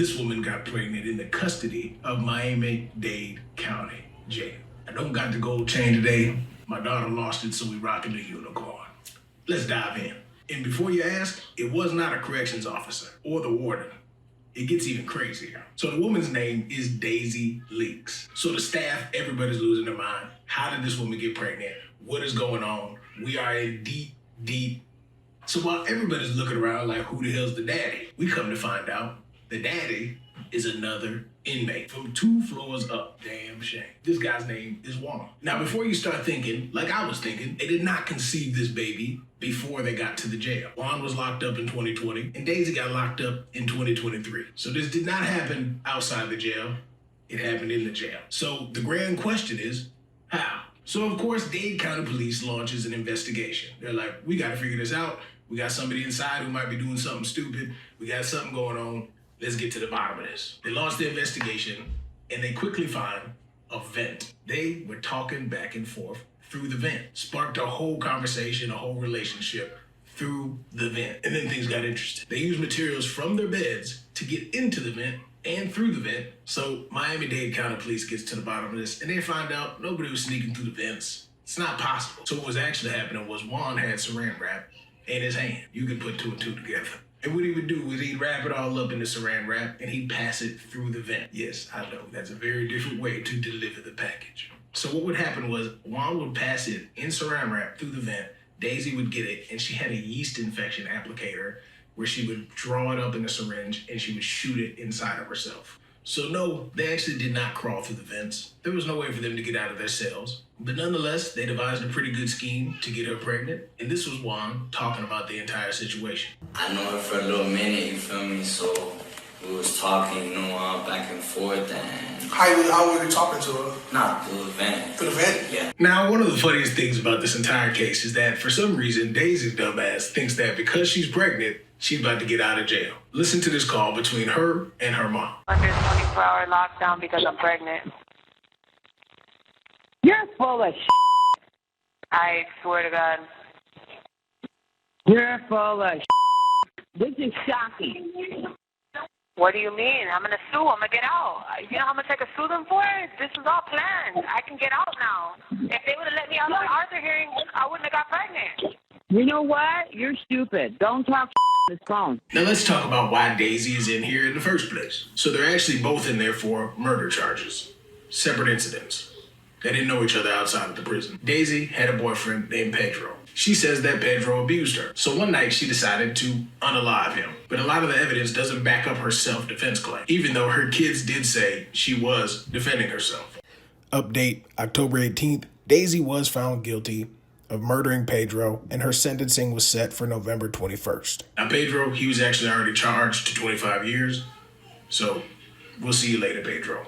This woman got pregnant in the custody of Miami-Dade County jail. I don't got the gold chain today. My daughter lost it, so we rocking the unicorn. Let's dive in. And before you ask, it was not a corrections officer or the warden. It gets even crazier. So the woman's name is Daisy Leaks. So the staff, everybody's losing their mind. How did this woman get pregnant? What is going on? We are in deep. So while everybody's looking around like, who the hell's the daddy? We come to find out the daddy is another inmate from 2 floors up. Damn shame. This guy's name is Juan. Now, before you start thinking, like I was thinking, they did not conceive this baby before they got to the jail. Juan was locked up in 2020, and Daisy got locked up in 2023. So this did not happen outside the jail. It happened in the jail. So the grand question is, how? So of course, Dade County Police launches an investigation. They're like, we gotta figure this out. We got somebody inside who might be doing something stupid. We got something going on. Let's get to the bottom of this. They launched the investigation, and they quickly find a vent. They were talking back and forth through the vent. Sparked a whole conversation, a whole relationship through the vent. And then things got interesting. They used materials from their beds to get into the vent and through the vent. So Miami-Dade County Police gets to the bottom of this, and they find out nobody was sneaking through the vents. It's not possible. So what was actually happening was Juan had saran wrap in his hand. You can put 2 and 2 together. And what he would do was he'd wrap it all up in the saran wrap and he'd pass it through the vent. Yes, I know, that's a very different way to deliver the package. So what would happen was Juan would pass it in saran wrap through the vent. Daisy would get it, and she had a yeast infection applicator where she would draw it up in a syringe and she would shoot it inside of herself. So no, they actually did not crawl through the vents. There was no way for them to get out of their cells. But nonetheless, they devised a pretty good scheme to get her pregnant. And this was Juan talking about the entire situation. I know her for a little minute, you feel me? So we was talking, back and forth, and How were you talking to her? not through the vent. Through the vent? Yeah. Now, one of the funniest things about this entire case is that for some reason, Daisy's dumbass thinks that because she's pregnant, she's about to get out of jail. Listen to this call between her and her mom. Under 24-hour lockdown because I'm pregnant. You're full of shit. I swear to God. You're full of shit. This is shocking. What do you mean? I'm going to sue. I'm going to get out. You know how much I could sue them for? This was all planned. I can get out now. If they would have let me out of the Arthur hearing, I wouldn't have got pregnant. You know what? You're stupid. Don't talk on this phone. Now let's talk about why Daisy is in here in the first place. So they're actually both in there for murder charges. Separate incidents. They didn't know each other outside of the prison. Daisy had a boyfriend named Pedro. She says that Pedro abused her. So one night she decided to unalive him. But a lot of the evidence doesn't back up her self-defense claim, even though her kids did say she was defending herself. Update, October 18th, Daisy was found guilty of murdering Pedro, and her sentencing was set for November 21st. Now Pedro, he was actually already charged to 25 years. So we'll see you later, Pedro.